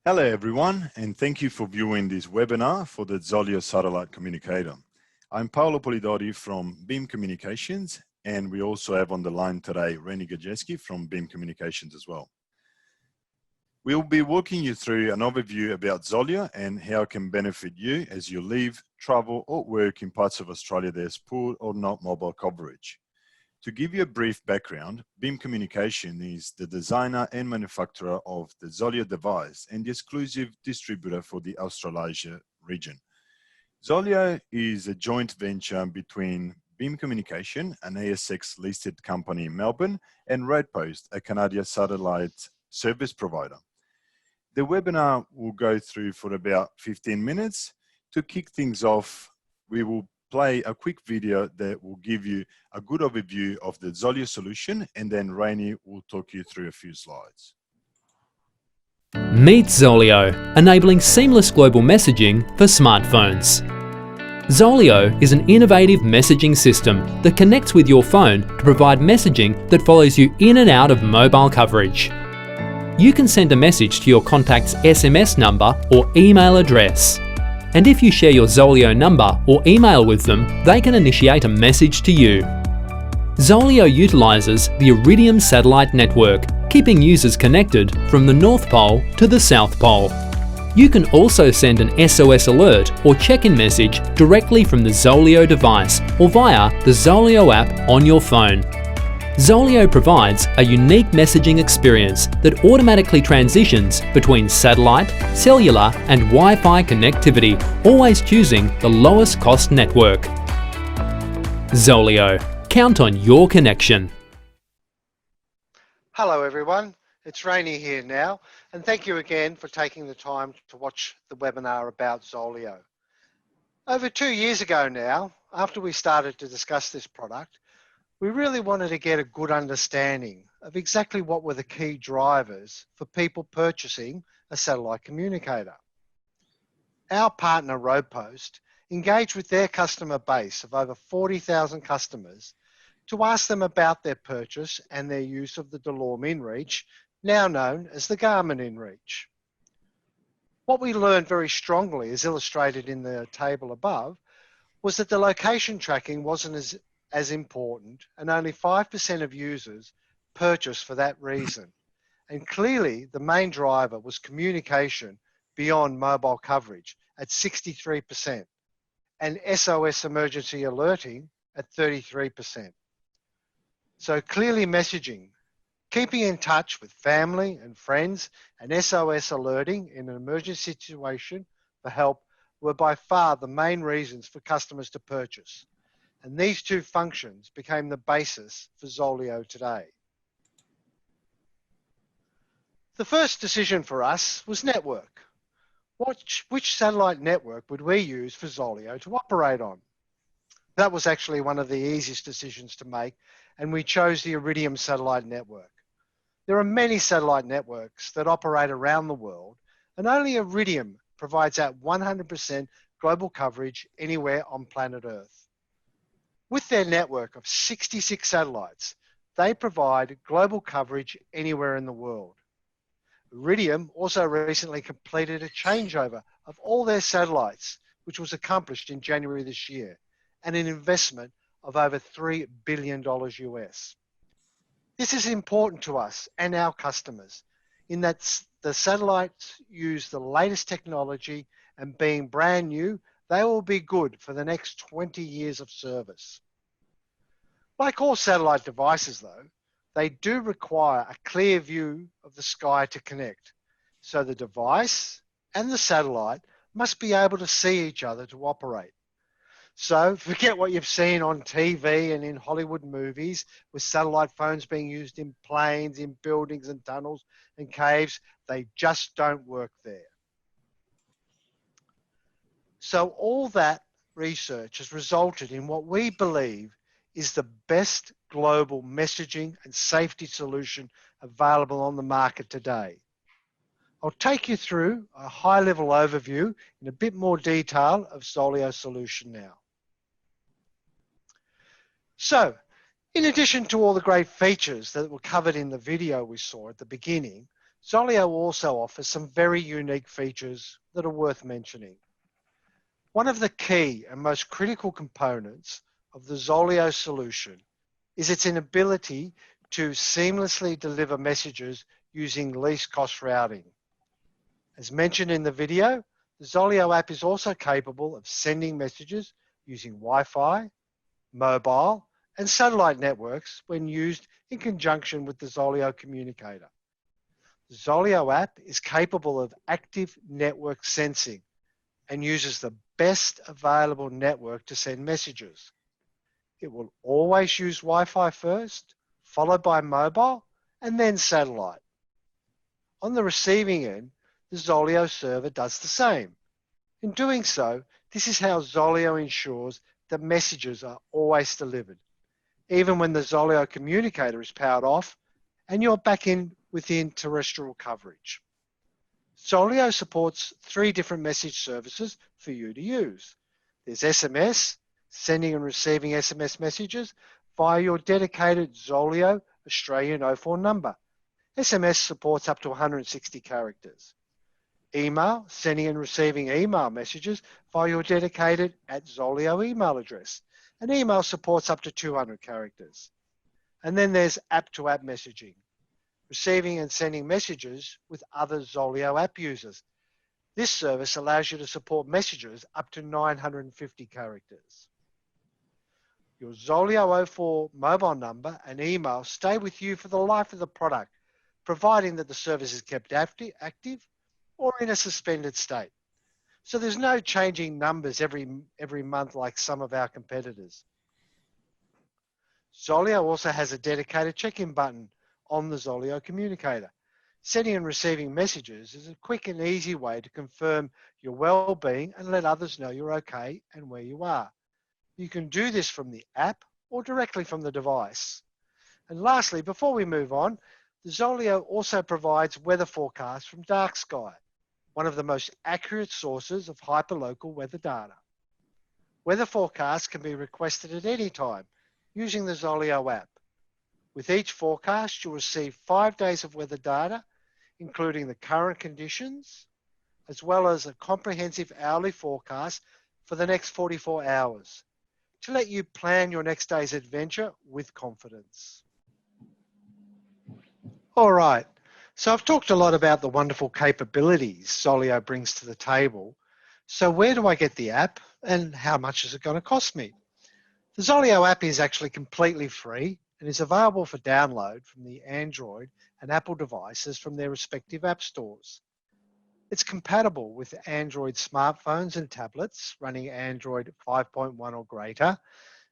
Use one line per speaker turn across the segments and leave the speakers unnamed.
Hello everyone, and thank you for viewing this webinar for the ZOLEO Satellite Communicator. I'm Paolo Polidori from Beam Communications, and we also have on the line today Reni Gajeski from Beam Communications as well. We'll be walking you through an overview about ZOLEO and how it can benefit you as you live, travel or work in parts of Australia there's poor or not mobile coverage. To give you a brief background, Beam Communication is the designer and manufacturer of the ZOLEO Device and the exclusive distributor for the Australasia region. ZOLEO is a joint venture between Beam Communication, an ASX-listed company in Melbourne, and Redpost, a Canadian satellite service provider. The webinar will go through for about 15 minutes. To kick things off, we will play a quick video that will give you a good overview of the ZOLEO solution, and then Reni will talk you through a few slides.
Meet ZOLEO, enabling seamless global messaging for smartphones. ZOLEO is an innovative messaging system that connects with your phone to provide messaging that follows you in and out of mobile coverage. You can send a message to your contact's SMS number or email address. And if you share your ZOLEO number or email with them, they can initiate a message to you. ZOLEO utilises the Iridium satellite network, keeping users connected from the North Pole to the South Pole. You can also send an SOS alert or check-in message directly from the ZOLEO device or via the ZOLEO app on your phone. ZOLEO provides a unique messaging experience that automatically transitions between satellite, cellular and Wi-Fi connectivity, always choosing the lowest cost network. ZOLEO. Count on your connection.
Hello everyone, it's Reni here now, and thank you again for taking the time to watch the webinar about ZOLEO. Over 2 years ago now, after we started to discuss this product, we really wanted to get a good understanding of exactly what were the key drivers for people purchasing a satellite communicator. Our partner Redpost engaged with their customer base of over 40,000 customers to ask them about their purchase and their use of the DeLorme inReach, now known as the Garmin inReach. What we learned very strongly, as illustrated in the table above, was that the location tracking wasn't as important, and only 5% of users purchased for that reason. And clearly the main driver was communication beyond mobile coverage at 63% and SOS emergency alerting at 33%. So clearly messaging, keeping in touch with family and friends, and SOS alerting in an emergency situation for help were by far the main reasons for customers to purchase. And these two functions became the basis for ZOLEO today. The first decision for us was network. Which satellite network would we use for ZOLEO to operate on? That was actually one of the easiest decisions to make, and we chose the Iridium satellite network. There are many satellite networks that operate around the world, and only Iridium provides that 100% global coverage anywhere on planet Earth. With their network of 66 satellites, they provide global coverage anywhere in the world. Iridium also recently completed a changeover of all their satellites, which was accomplished in January this year, and an investment of over $3 billion US. This is important to us and our customers in that the satellites use the latest technology, and being brand new, they will be good for the next 20 years of service. Like all satellite devices though, they do require a clear view of the sky to connect. So the device and the satellite must be able to see each other to operate. So forget what you've seen on TV and in Hollywood movies with satellite phones being used in planes, in buildings and tunnels and caves. They just don't work there. So all that research has resulted in what we believe is the best global messaging and safety solution available on the market today. I'll take you through a high-level overview in a bit more detail of ZOLEO solution now. So, in addition to all the great features that were covered in the video we saw at the beginning, ZOLEO also offers some very unique features that are worth mentioning. One of the key and most critical components of the ZOLEO solution is its inability to seamlessly deliver messages using least cost routing. As mentioned in the video, the ZOLEO app is also capable of sending messages using Wi-Fi, mobile, and satellite networks when used in conjunction with the ZOLEO Communicator. The ZOLEO app is capable of active network sensing and uses the best available network to send messages. It will always use Wi-Fi first, followed by mobile, and then satellite. On the receiving end, the ZOLEO server does the same. In doing so, this is how ZOLEO ensures that messages are always delivered, even when the ZOLEO Communicator is powered off and you're back within terrestrial coverage. ZOLEO supports 3 different message services for you to use. There's SMS, sending and receiving SMS messages via your dedicated ZOLEO Australian 04 number. SMS supports up to 160 characters. Email, sending and receiving email messages via your dedicated @ZOLEO email address. And email supports up to 200 characters. And then there's app-to-app messaging, receiving and sending messages with other ZOLEO app users. This service allows you to support messages up to 950 characters. Your ZOLEO 04 mobile number and email stay with you for the life of the product, providing that the service is kept active or in a suspended state. So there's no changing numbers every month like some of our competitors. ZOLEO also has a dedicated check-in button on the ZOLEO Communicator. Sending and receiving messages is a quick and easy way to confirm your well-being and let others know you're okay and where you are. You can do this from the app or directly from the device. And lastly, before we move on, the ZOLEO also provides weather forecasts from dark sky, one of the most accurate sources of hyperlocal weather data. Weather forecasts can be requested at any time using the ZOLEO app. With each forecast, you'll receive 5 days of weather data, including the current conditions, as well as a comprehensive hourly forecast for the next 44 hours to let you plan your next day's adventure with confidence. All right, so I've talked a lot about the wonderful capabilities ZOLEO brings to the table. So where do I get the app and how much is it going to cost me? The ZOLEO app is actually completely free and is available for download from the Android and Apple devices from their respective app stores. It's compatible with Android smartphones and tablets running Android 5.1 or greater,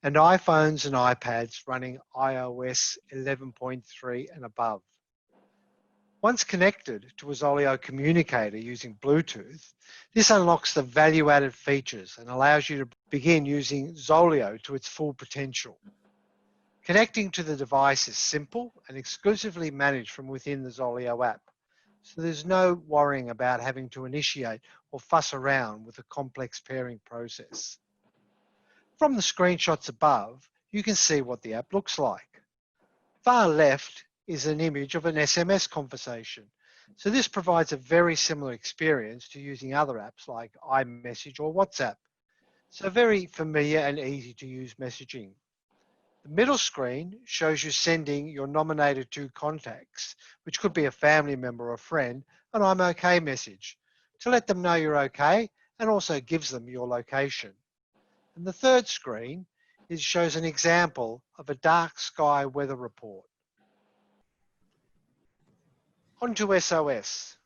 and iPhones and iPads running iOS 11.3 and above. Once connected to a ZOLEO Communicator using Bluetooth, this unlocks the value-added features and allows you to begin using ZOLEO to its full potential. Connecting to the device is simple and exclusively managed from within the ZOLEO app, so there's no worrying about having to initiate or fuss around with a complex pairing process. From the screenshots above, you can see what the app looks like. Far left is an image of an SMS conversation. So this provides a very similar experience to using other apps like iMessage or WhatsApp. So very familiar and easy to use messaging. The middle screen shows you sending your nominated 2 contacts, which could be a family member or friend, an I'm okay message to let them know you're okay and also gives them your location. And the third screen shows an example of a dark sky weather report. On to SOS.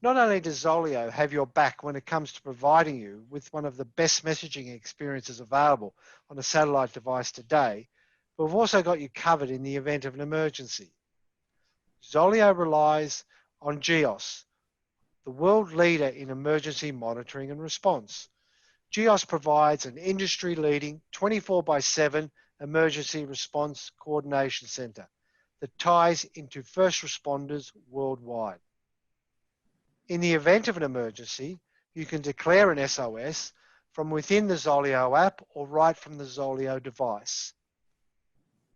Not only does ZOLEO have your back when it comes to providing you with one of the best messaging experiences available on a satellite device today, but we've also got you covered in the event of an emergency. ZOLEO relies on GEOS, the world leader in emergency monitoring and response. GEOS provides an industry-leading 24/7 emergency response coordination center that ties into first responders worldwide. In the event of an emergency, you can declare an SOS from within the ZOLEO app or right from the ZOLEO device.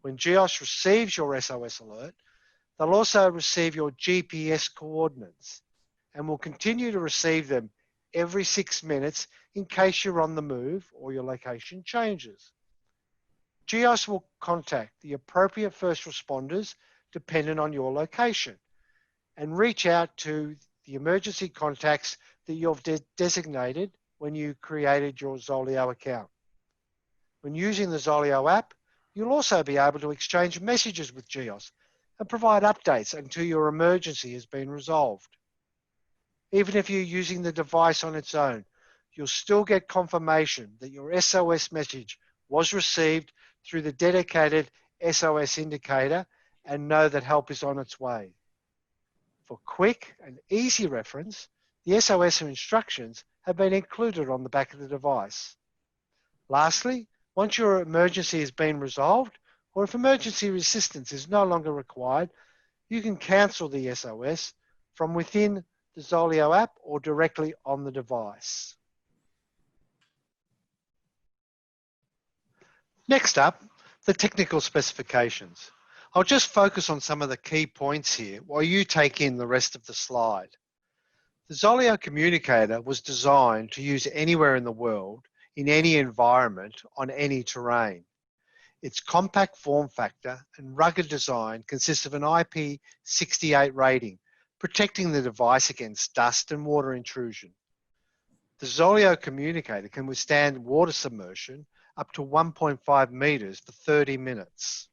When GEOS receives your SOS alert, They'll also receive your GPS coordinates and will continue to receive them every 6 minutes in case you're on the move or your location changes. GEOS will contact the appropriate first responders dependent on your location and reach out to the emergency contacts that you've designated when you created your ZOLEO account. When using the ZOLEO app, you'll also be able to exchange messages with GEOS and provide updates until your emergency has been resolved. Even if you're using the device on its own, you'll still get confirmation that your SOS message was received through the dedicated SOS indicator and know that help is on its way. For quick and easy reference, the SOS instructions have been included on the back of the device. Lastly, once your emergency has been resolved, or if emergency assistance is no longer required, you can cancel the SOS from within the ZOLEO app or directly on the device. Next up, the technical specifications. I'll just focus on some of the key points here while you take in the rest of the slide. The ZOLEO Communicator was designed to use anywhere in the world, in any environment, on any terrain. Its compact form factor and rugged design consists of an IP68 rating, protecting the device against dust and water intrusion. The ZOLEO Communicator can withstand water submersion up to 1.5 meters for 30 minutes.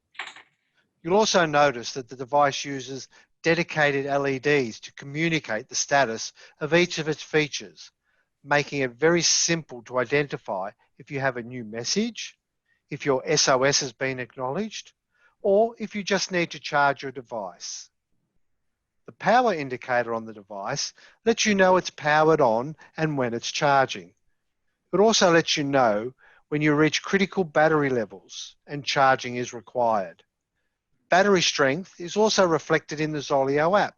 You'll also notice that the device uses dedicated LEDs to communicate the status of each of its features, making it very simple to identify if you have a new message, if your SOS has been acknowledged, or if you just need to charge your device. The power indicator on the device lets you know it's powered on and when it's charging. It also lets you know when you reach critical battery levels and charging is required. Battery strength is also reflected in the ZOLEO app,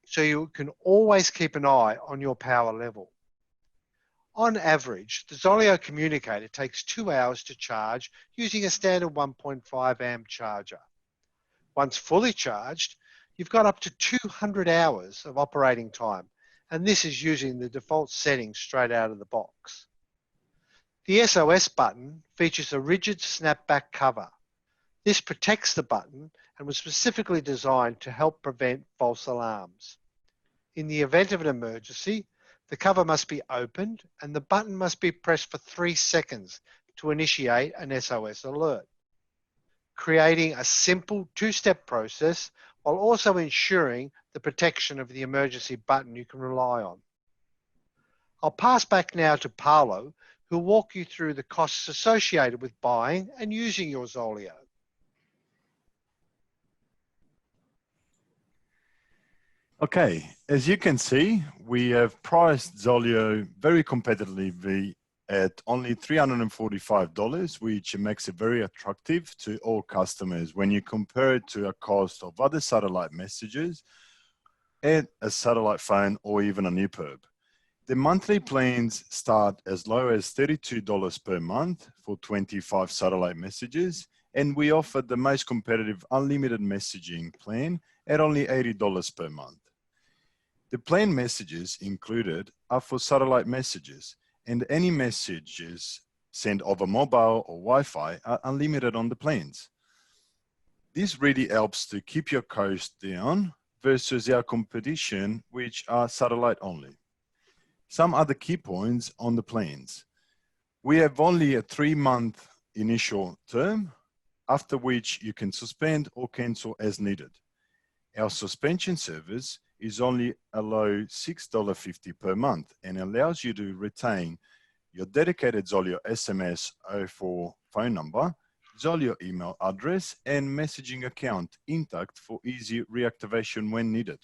so you can always keep an eye on your power level. On average, the ZOLEO Communicator takes 2 hours to charge using a standard 1.5 amp charger. Once fully charged, you've got up to 200 hours of operating time, and this is using the default settings straight out of the box. The SOS button features a rigid snapback cover. This protects the button and was specifically designed to help prevent false alarms. In the event of an emergency, the cover must be opened and the button must be pressed for 3 seconds to initiate an SOS alert, creating a simple 2-step process while also ensuring the protection of the emergency button you can rely on. I'll pass back now to Paolo, who'll walk you through the costs associated with buying and using your ZOLEO.
Okay, as you can see, we have priced ZOLEO very competitively at only $345, which makes it very attractive to all customers when you compare it to a cost of other satellite messages and a satellite phone or even an EPIRB. The monthly plans start as low as $32 per month for 25 satellite messages, and we offer the most competitive unlimited messaging plan at only $80 per month. The plan messages included are for satellite messages, and any messages sent over mobile or Wi-Fi are unlimited on the plans. This really helps to keep your cost down versus our competition, which are satellite only. Some other key points on the plans. We have only a 3-month initial term, after which you can suspend or cancel as needed. Our suspension service is only a low $6.50 per month and allows you to retain your dedicated ZOLEO SMS 04 phone number, ZOLEO email address, and messaging account intact for easy reactivation when needed.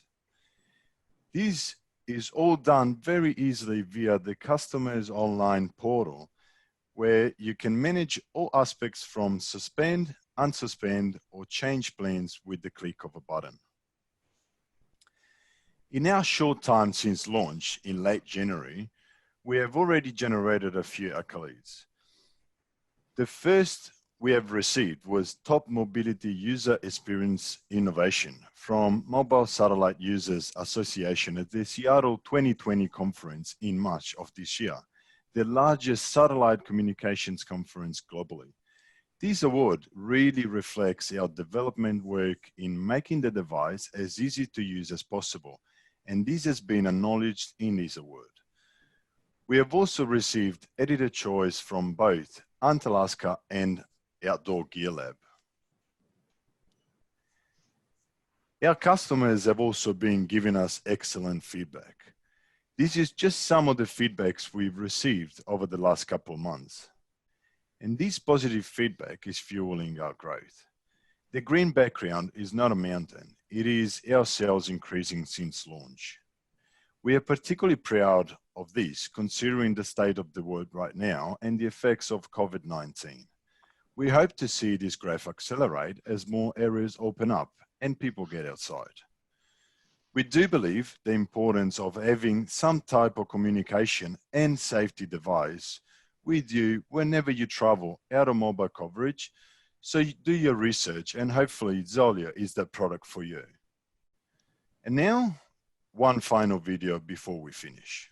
This is all done very easily via the customer's online portal, where you can manage all aspects from suspend, unsuspend, or change plans with the click of a button. In our short time since launch in late January, we have already generated a few accolades. The first we have received was Top Mobility User Experience Innovation from Mobile Satellite Users Association at the Seattle 2020 conference in March of this year, the largest satellite communications conference globally. This award really reflects our development work in making the device as easy to use as possible, and this has been acknowledged in this award. We have also received Editor Choice from both Antalaska and Outdoor Gear Lab. Our customers have also been giving us excellent feedback. This is just some of the feedbacks we've received over the last couple of months. And this positive feedback is fueling our growth. The green background is not a mountain. It is our sales increasing since launch. We are particularly proud of this, considering the state of the world right now and the effects of COVID-19. We hope to see this growth accelerate as more areas open up and people get outside. We do believe the importance of having some type of communication and safety device with you whenever you travel out of mobile coverage. So you do your research and hopefully ZOLEO is the product for you. And now, one final video before we finish.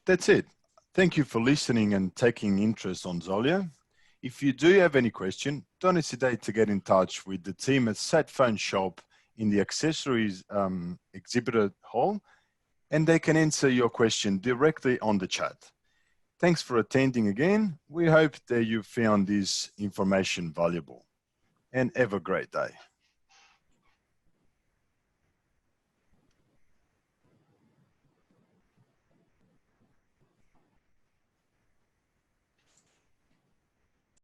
That's it. Thank you for listening and taking interest on ZOLEO. If you do have any question, don't hesitate to get in touch with the team at Satphone Shop in the accessories exhibitor hall, and they can answer your question directly on the chat. Thanks for attending again. We hope that you found this information valuable, and have a great day.